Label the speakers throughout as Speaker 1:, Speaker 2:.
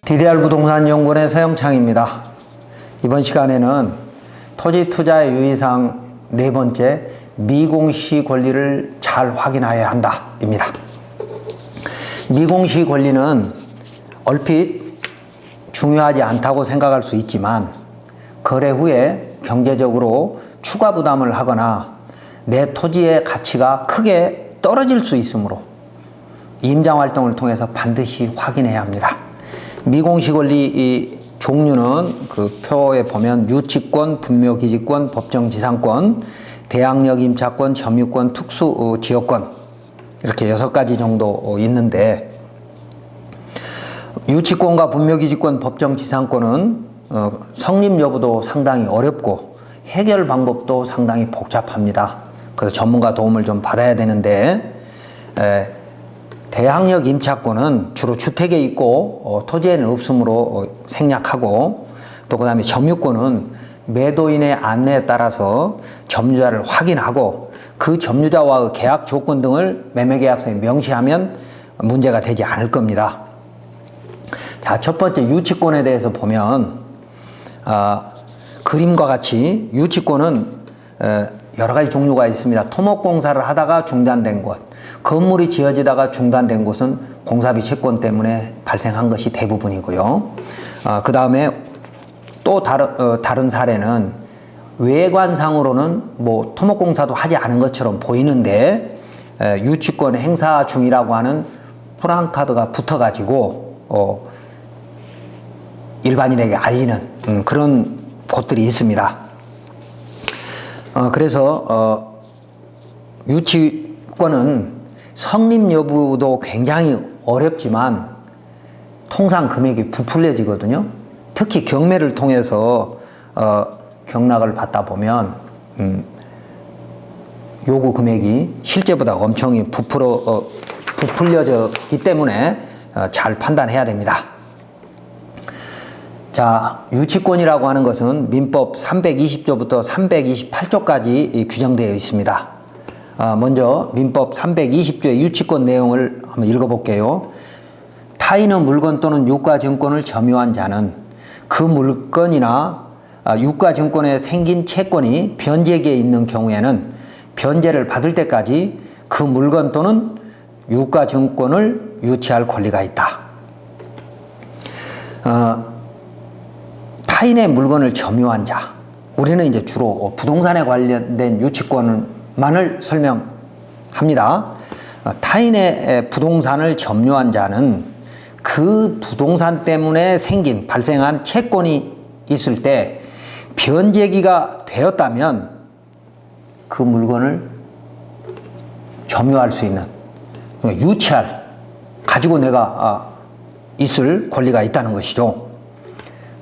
Speaker 1: DDR 부동산연구원의 서영창입니다. 이번 시간에는 토지 투자의 유의사항 네 번째, 미공시 권리를 잘 확인해야 한다 입니다. 미공시 권리는 얼핏 중요하지 않다고 생각할 수 있지만 거래 후에 경제적으로 추가 부담을 하거나 내 토지의 가치가 크게 떨어질 수 있으므로 임장 활동을 통해서 반드시 확인해야 합니다. 미공시 권리 종류는 그 표에 보면 유치권, 분묘기지권, 법정지상권, 대항력 임차권, 점유권, 특수지역권 이렇게 6가지 정도 있는데, 유치권과 분묘기지권, 법정지상권은 성립 여부도 상당히 어렵고 해결 방법도 상당히 복잡합니다. 그래서 전문가 도움을 좀 받아야 되는데, 대항력 임차권은 주로 주택에 있고 토지에는 없으므로 생략하고, 또 그 다음에 점유권은 매도인의 안내에 따라서 점유자를 확인하고 그 점유자와 계약 조건 등을 매매계약서에 명시하면 문제가 되지 않을 겁니다. 자, 첫 번째 유치권에 대해서 보면 그림과 같이 유치권은 여러 가지 종류가 있습니다. 토목공사를 하다가 중단된 곳, 건물이 지어지다가 중단된 곳은 공사비 채권 때문에 발생한 것이 대부분이고요. 그 다음에 또 다른 사례는 외관상으로는 뭐 토목공사도 하지 않은 것처럼 보이는데 유치권 행사 중이라고 하는 프랑카드가 붙어가지고 일반인에게 알리는 그런 곳들이 있습니다. 그래서 유치권은 성립 여부도 굉장히 어렵지만 통상 금액이 부풀려지거든요. 특히 경매를 통해서 경락을 받다 보면 요구 금액이 실제보다 엄청 부풀려졌기 때문에 잘 판단해야 됩니다. 자, 유치권이라고 하는 것은 민법 320조부터 328조까지 규정되어 있습니다. 먼저 민법 320조의 유치권 내용을 한번 읽어볼게요. 타인의 물건 또는 유가증권을 점유한 자는 그 물건이나 유가증권에 생긴 채권이 변제기에 있는 경우에는 변제를 받을 때까지 그 물건 또는 유가증권을 유치할 권리가 있다. 타인의 물건을 점유한 자, 우리는 이제 주로 부동산에 관련된 유치권만을 설명합니다. 타인의 부동산을 점유한 자는 그 부동산 때문에 발생한 채권이 있을 때 변제기가 되었다면 그 물건을 점유할 수 있는, 유치할, 가지고 내가 있을 권리가 있다는 것이죠.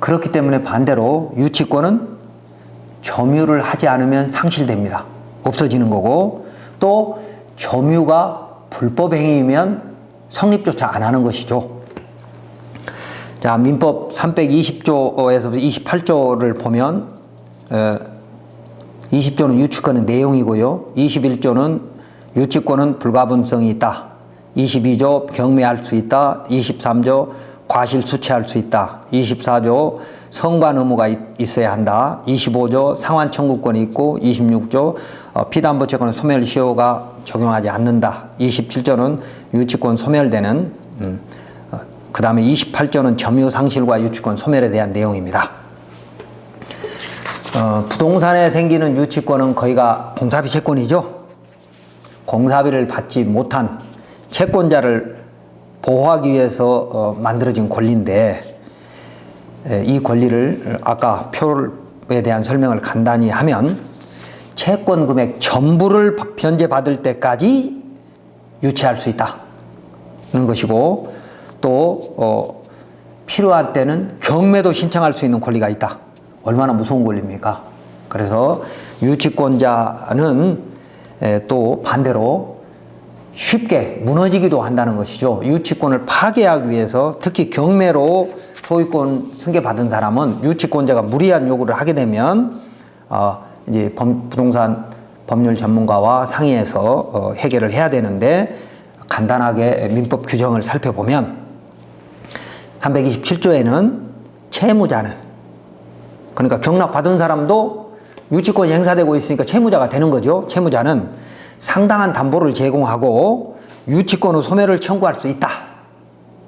Speaker 1: 그렇기 때문에 반대로 유치권은 점유를 하지 않으면 상실됩니다. 없어지는 거고, 또 점유가 불법 행위이면 성립조차 안 하는 것이죠. 자, 민법 320조에서 28조를 보면 20조는 유치권의 내용이고요. 21조는 유치권은 불가분성이 있다. 22조 경매할 수 있다. 23조 과실수취할 수 있다. 24조 성관 의무가 있어야 한다. 25조 상환 청구권이 있고, 26조 피담보 채권은 소멸시효가 적용하지 않는다. 27조는 유치권 소멸되는, 그 다음에 28조는 점유상실과 유치권 소멸에 대한 내용입니다. 부동산에 생기는 유치권은 거의가 공사비 채권이죠. 공사비를 받지 못한 채권자를 보호하기 위해서 만들어진 권리인데, 이 권리를 아까 표에 대한 설명을 간단히 하면 채권 금액 전부를 변제받을 때까지 유치할 수 있다는 것이고, 또 필요한 때는 경매도 신청할 수 있는 권리가 있다. 얼마나 무서운 권리입니까? 그래서 유치권자는 또 반대로 쉽게 무너지기도 한다는 것이죠. 유치권을 파괴하기 위해서, 특히 경매로 소유권 승계받은 사람은 유치권자가 무리한 요구를 하게 되면 이제 부동산 법률 전문가와 상의해서 해결을 해야 되는데, 간단하게 민법 규정을 살펴보면 327조에는 채무자는, 그러니까 경락받은 사람도 유치권이 행사되고 있으니까 채무자가 되는 거죠. 채무자는 상당한 담보를 제공하고 유치권 후 소멸을 청구할 수 있다.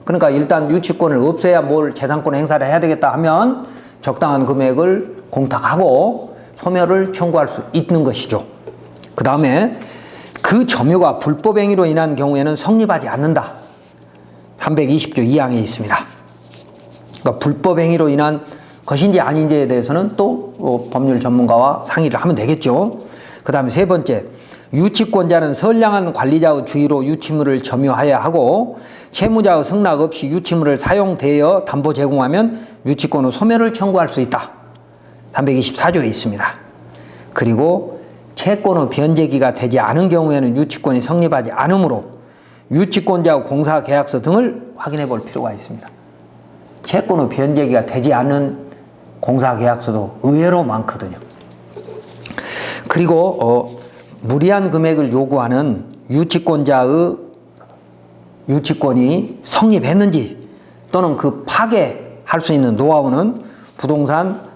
Speaker 1: 그러니까 일단 유치권을 없애야 뭘 재산권 행사를 해야 되겠다 하면 적당한 금액을 공탁하고 소멸을 청구할 수 있는 것이죠. 그 다음에 그 점유가 불법행위로 인한 경우에는 성립하지 않는다. 320조 2항에 있습니다. 그러니까 불법행위로 인한 것인지 아닌지에 대해서는 또 법률 전문가와 상의를 하면 되겠죠. 그 다음에 세 번째, 유치권자는 선량한 관리자의 주의로 유치물을 점유하여야 하고 채무자의 승낙 없이 유치물을 사용되어 담보 제공하면 유치권 후 소멸을 청구할 수 있다. 324조에 있습니다. 그리고 채권 후 변제기가 되지 않은 경우에는 유치권이 성립하지 않으므로 유치권자의 공사계약서 등을 확인해 볼 필요가 있습니다. 채권 후 변제기가 되지 않은 공사계약서도 의외로 많거든요. 그리고 무리한 금액을 요구하는 유치권자의 유치권이 성립했는지 또는 그 파괴할 수 있는 노하우는 부동산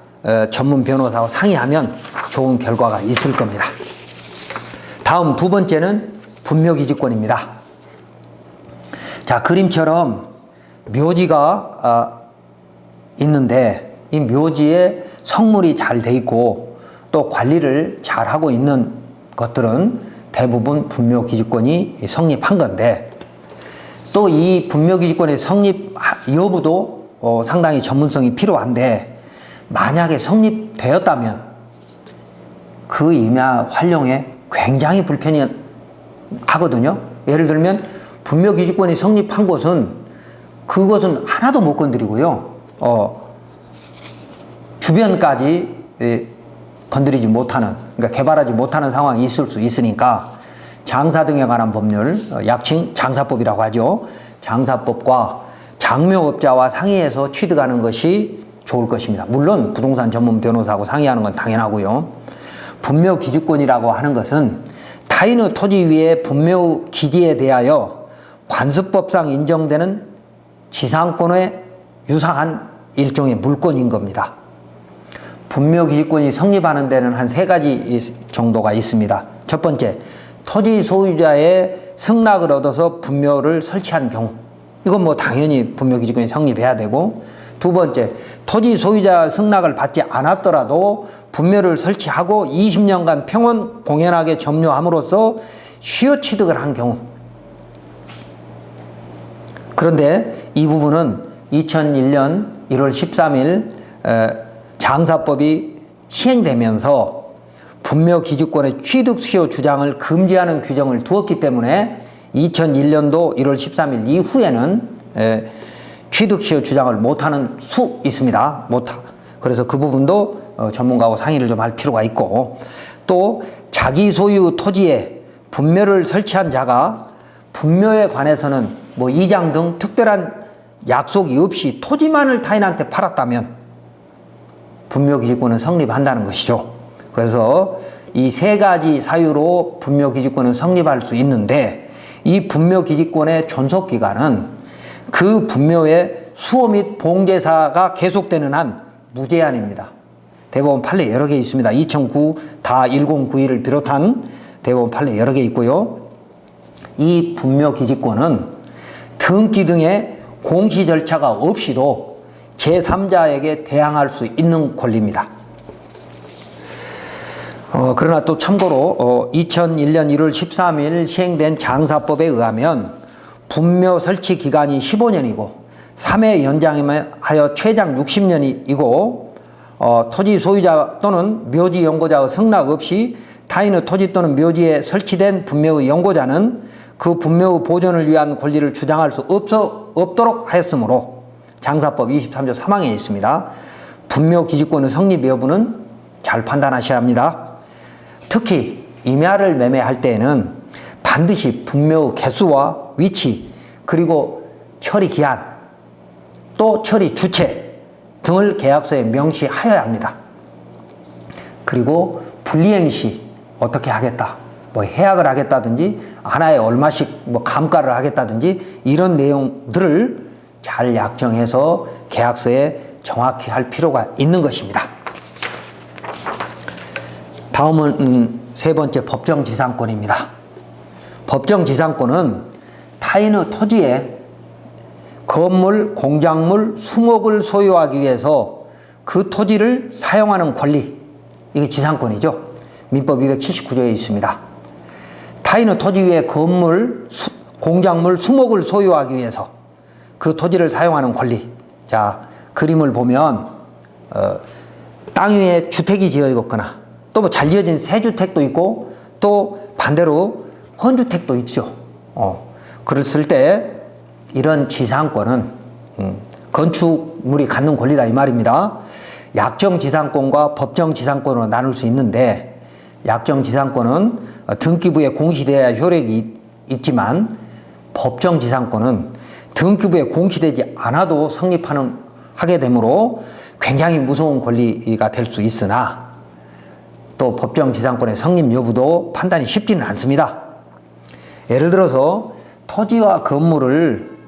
Speaker 1: 전문 변호사와 상의하면 좋은 결과가 있을 겁니다. 다음 두 번째는 분묘기지권입니다. 자, 그림처럼 묘지가 있는데 이 묘지에 성물이 잘 돼 있고 또 관리를 잘 하고 있는 것들은 대부분 분묘기지권이 성립한 건데, 또 이 분묘기지권의 성립 여부도 상당히 전문성이 필요한데, 만약에 성립되었다면 그 임야 활용에 굉장히 불편이 하거든요. 예를 들면 분묘기지권이 성립한 곳은 그것은 하나도 못 건드리고요. 주변까지 건드리지 못하는, 그러니까 개발하지 못하는 상황이 있을 수 있으니까 장사 등에 관한 법률, 약칭 장사법이라고 하죠. 장사법과 장묘업자와 상의해서 취득하는 것이 좋을 것입니다. 물론 부동산 전문 변호사하고 상의하는 건 당연하고요. 분묘기지권이라고 하는 것은 타인의 토지 위에 분묘기지에 대하여 관습법상 인정되는 지상권에 유사한 일종의 물권인 겁니다. 분묘기지권이 성립하는 데는 한 세 가지 정도가 있습니다. 첫 번째, 토지 소유자의 승낙을 얻어서 분묘를 설치한 경우, 이건 뭐 당연히 분묘기지권이 성립해야 되고, 두 번째, 토지 소유자 승낙을 받지 않았더라도 분묘를 설치하고 20년간 평온 공연하게 점유함으로써 수요 취득을 한 경우. 그런데 이 부분은 2001년 1월 13일 장사법이 시행되면서 분묘기지권의 취득 수요 주장을 금지하는 규정을 두었기 때문에 2001년도 1월 13일 이후에는 취득 수요 주장을 못하는 수 있습니다. 그래서 그 부분도 전문가하고 상의를 좀 할 필요가 있고, 또 자기 소유 토지에 분묘를 설치한 자가 분묘에 관해서는 뭐 이장 등 특별한 약속이 없이 토지만을 타인한테 팔았다면 분묘기지권은 성립한다는 것이죠. 그래서 이 세 가지 사유로 분묘기지권은 성립할 수 있는데, 이 분묘기지권의 존속기간은 그 분묘의 수호 및 봉제사가 계속되는 한 무제한입니다. 대법원 판례 여러 개 있습니다. 2009 다 1091을 비롯한 대법원 판례 여러 개 있고요. 이 분묘기지권은 등기 등의 공시 절차가 없이도 제3자에게 대항할 수 있는 권리입니다. 그러나 또 참고로 2001년 1월 13일 시행된 장사법에 의하면 분묘 설치 기간이 15년이고 3회 연장하여 최장 60년이고 토지 소유자 또는 묘지 연고자의 승낙 없이 타인의 토지 또는 묘지에 설치된 분묘의 연고자는 그 분묘의 보존을 위한 권리를 주장할 수 없도록 하였으므로 장사법 23조 3항에 있습니다. 분묘기지권의 성립 여부는 잘 판단하셔야 합니다. 특히 임야를 매매할 때에는 반드시 분묘의 개수와 위치, 그리고 처리 기한, 또 처리 주체 등을 계약서에 명시하여야 합니다. 그리고 분리행 시 어떻게 하겠다, 뭐 해약을 하겠다든지 하나에 얼마씩 뭐 감가를 하겠다든지 이런 내용들을 잘 약정해서 계약서에 정확히 할 필요가 있는 것입니다. 다음은 세 번째 법정지상권입니다. 법정지상권은 타인의 토지에 건물, 공작물, 수목을 소유하기 위해서 그 토지를 사용하는 권리, 이게 지상권이죠. 민법 279조에 있습니다. 타인의 토지 위에 건물, 공작물, 수목을 소유하기 위해서 그 토지를 사용하는 권리. 자, 그림을 보면 땅 위에 주택이 지어 있거나 또 뭐 잘 지어진 새 주택도 있고 또 반대로 헌주택도 있죠. 그랬을 때 이런 지상권은 건축물이 갖는 권리다 이 말입니다. 약정지상권과 법정지상권으로 나눌 수 있는데, 약정지상권은 등기부에 공시되어야 효력이 있지만 법정지상권은 등기부에 공시되지 않아도 하게 되므로 굉장히 무서운 권리가 될 수 있으나 또 법정지상권의 성립 여부도 판단이 쉽지는 않습니다. 예를 들어서 토지와 건물을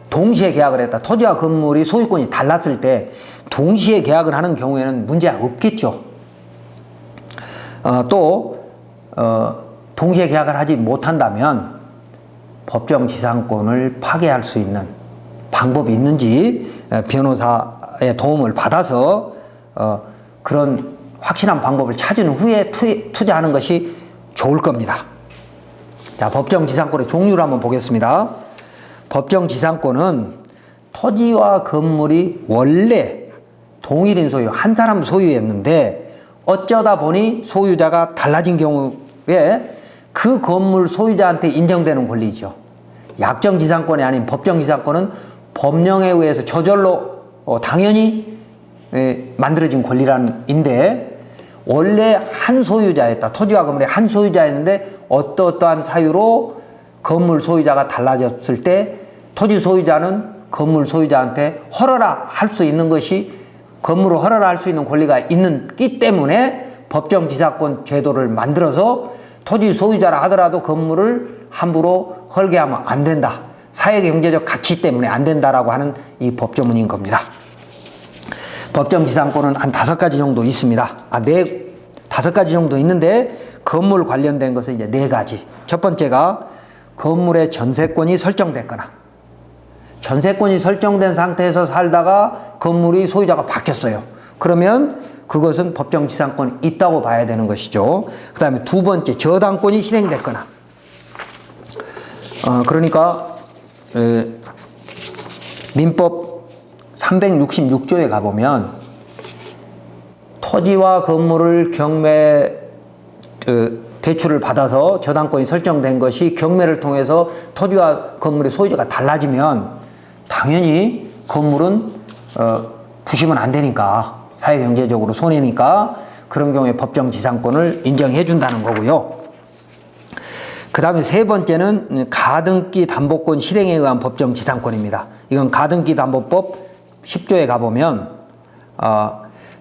Speaker 1: 동시에 계약을 했다. 토지와 건물이 소유권이 달랐을 때 동시에 계약을 하는 경우에는 문제가 없겠죠. 동시에 계약을 하지 못한다면 법정지상권을 파기할 수 있는 방법이 있는지 변호사의 도움을 받아서 그런 확실한 방법을 찾은 후에 투자하는 것이 좋을 겁니다. 자, 법정지상권의 종류를 한번 보겠습니다. 법정지상권은 토지와 건물이 원래 동일인 소유, 한 사람 소유였는데 어쩌다 보니 소유자가 달라진 경우에 그 건물 소유자한테 인정되는 권리죠. 약정지상권이 아닌 법정지상권은 법령에 의해서 저절로 당연히 만들어진 권리인데, 원래 한 소유자였다. 토지와 건물의 한 소유자였는데 어떠한 사유로 건물 소유자가 달라졌을 때 토지 소유자는 건물 소유자한테 허러라 할 수 있는 것이, 건물을 허러라 할 수 있는 권리가 있기 때문에 법정지상권 제도를 만들어서 토지 소유자라 하더라도 건물을 함부로 헐게하면 안 된다. 사회경제적 가치 때문에 안 된다라고 하는 이 법조문인 겁니다. 법정지상권은 한 5가지 정도 있습니다. 5가지 정도 있는데 건물 관련된 것은 이제 4가지. 첫 번째가 건물의 전세권이 설정됐거나, 전세권이 설정된 상태에서 살다가 건물이 소유자가 바뀌었어요. 그러면 그것은 법정지상권이 있다고 봐야 되는 것이죠. 그 다음에 2번째, 저당권이 실행됐거나, 그러니까 민법 366조에 가보면 토지와 건물을 경매 대출을 받아서 저당권이 설정된 것이 경매를 통해서 토지와 건물의 소유자가 달라지면 당연히 건물은 부시면 안 되니까, 사회경제적으로 손해니까 그런 경우에 법정지상권을 인정해 준다는 거고요. 그 다음에 3번째는 가등기 담보권 실행에 의한 법정지상권입니다. 이건 가등기담보법 10조에 가보면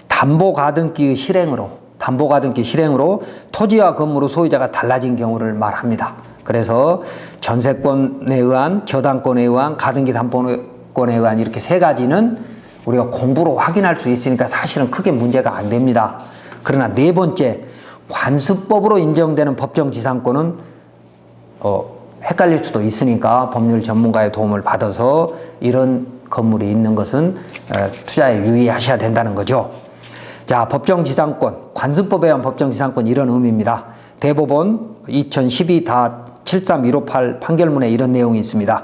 Speaker 1: 담보가등기 실행으로 토지와 건물의 소유자가 달라진 경우를 말합니다. 그래서 전세권에 의한, 저당권에 의한, 가등기 담보권에 의한 이렇게 3가지는 우리가 공부로 확인할 수 있으니까 사실은 크게 문제가 안 됩니다. 그러나 4번째, 관습법으로 인정되는 법정지상권은 헷갈릴 수도 있으니까 법률 전문가의 도움을 받아서 이런 건물이 있는 것은 투자에 유의하셔야 된다는 거죠. 자, 법정지상권, 관습법에 의한 법정지상권, 이런 의미입니다. 대법원 2012-73158 판결문에 이런 내용이 있습니다.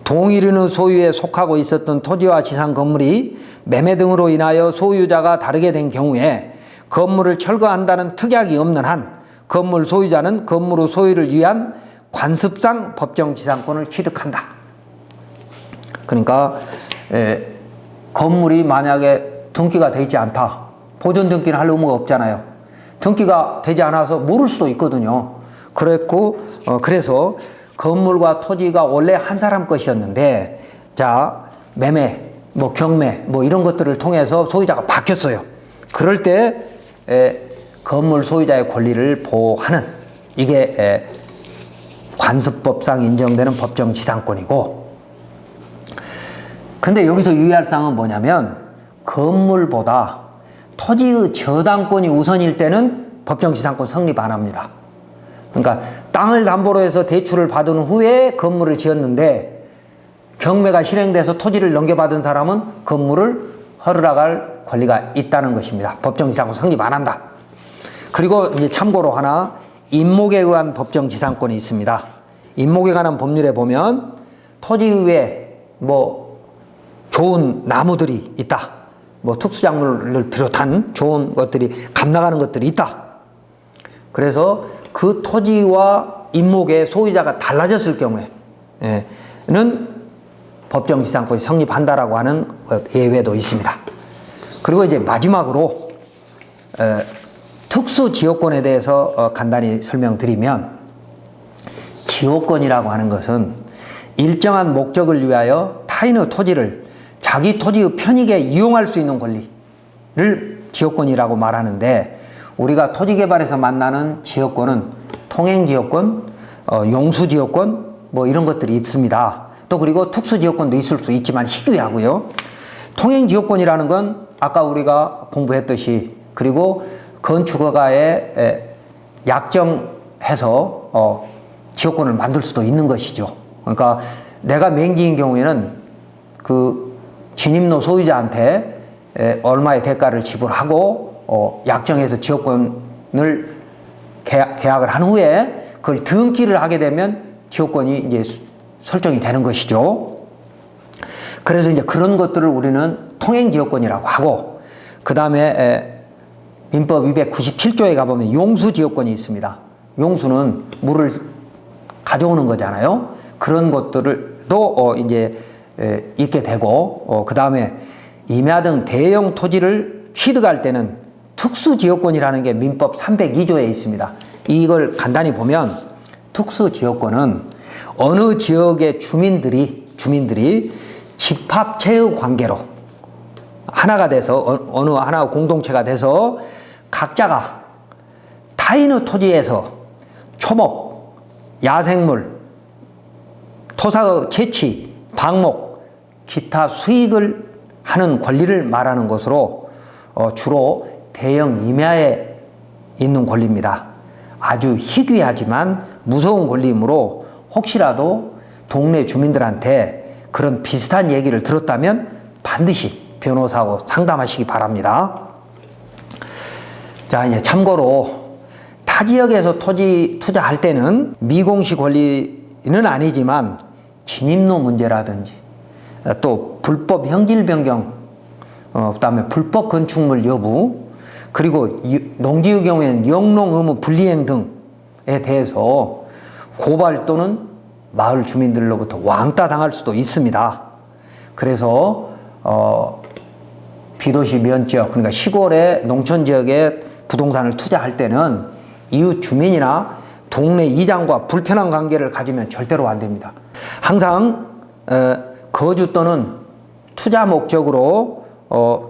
Speaker 1: 동일인의 소유에 속하고 있었던 토지와 지상 건물이 매매 등으로 인하여 소유자가 다르게 된 경우에 건물을 철거한다는 특약이 없는 한 건물 소유자는 건물의 소유를 위한 관습상 법정지상권을 취득한다. 그러니까 건물이 만약에 등기가 되지 않다, 보존 등기는 할 의무가 없잖아요. 등기가 되지 않아서 모를 수도 있거든요. 그래서 건물과 토지가 원래 한 사람 것이었는데, 자, 매매, 경매, 이런 것들을 통해서 소유자가 바뀌었어요. 그럴 때 건물 소유자의 권리를 보호하는, 이게 관습법상 인정되는 법정지상권이고, 근데 여기서 유의할 사항은 뭐냐면 건물보다 토지의 저당권이 우선일 때는 법정지상권 성립 안 합니다. 그러니까 땅을 담보로 해서 대출을 받은 후에 건물을 지었는데 경매가 실행돼서 토지를 넘겨받은 사람은 건물을 허물어갈 권리가 있다는 것입니다. 법정지상권 성립 안 한다. 그리고 이제 참고로 하나, 임목에 의한 법정지상권이 있습니다. 임목에 관한 법률에 보면 토지 위에 뭐 좋은 나무들이 있다, 뭐 특수작물을 비롯한 좋은 것들이 감나가는 것들이 있다. 그래서 그 토지와 임목의 소유자가 달라졌을 경우에는 법정지상권이 성립한다라고 하는 예외도 있습니다. 그리고 이제 마지막으로 특수지역권에 대해서 간단히 설명드리면, 지역권이라고 하는 것은 일정한 목적을 위하여 타인의 토지를 자기 토지의 편익에 이용할 수 있는 권리를 지역권이라고 말하는데, 우리가 토지개발에서 만나는 지역권은 통행지역권, 용수지역권 뭐 이런 것들이 있습니다. 또 그리고 특수지역권도 있을 수 있지만 희귀하고요. 통행지역권이라는 건 아까 우리가 공부했듯이, 그리고 건축허가에 약정해서 지역권을 만들 수도 있는 것이죠. 그러니까 내가 맹지인 경우에는 그 진입로 소유자한테 얼마의 대가를 지불하고 약정해서 지역권을 계약을 한 후에 그걸 등기를 하게 되면 지역권이 이제 설정이 되는 것이죠. 그래서 이제 그런 것들을 우리는 통행지역권이라고 하고, 그 다음에 민법 297조에 가보면 용수지역권이 있습니다. 용수는 물을 가져오는 거잖아요. 그런 것들도 이제 있게 되고, 그 다음에 임야 등 대형 토지를 취득할 때는 특수지역권이라는 게 민법 302조에 있습니다. 이걸 간단히 보면 특수지역권은 어느 지역의 주민들이 집합체의 관계로 하나가 돼서 어느 하나 공동체가 돼서 각자가 타인의 토지에서 초목, 야생물, 토사의 채취, 방목, 기타 수익을 하는 권리를 말하는 것으로 주로 대형 임야에 있는 권리입니다. 아주 희귀하지만 무서운 권리이므로 혹시라도 동네 주민들한테 그런 비슷한 얘기를 들었다면 반드시 변호사하고 상담하시기 바랍니다. 자, 이제 참고로 타 지역에서 토지 투자할 때는 미공시 권리는 아니지만 진입로 문제라든지 또 불법 형질 변경, 그다음에 불법 건축물 여부, 그리고 농지의 경우에는 영농 의무 분리행 등에 대해서 고발 또는 마을 주민들로부터 왕따 당할 수도 있습니다. 그래서 비도시 면적, 그러니까 시골의 농촌 지역에 부동산을 투자할 때는 이웃 주민이나 동네 이장과 불편한 관계를 가지면 절대로 안 됩니다. 항상 거주 또는 투자 목적으로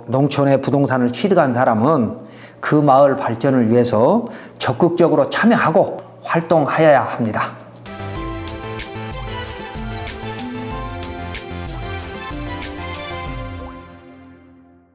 Speaker 1: 농촌에 부동산을 취득한 사람은 그 마을 발전을 위해서 적극적으로 참여하고 활동하여야 합니다.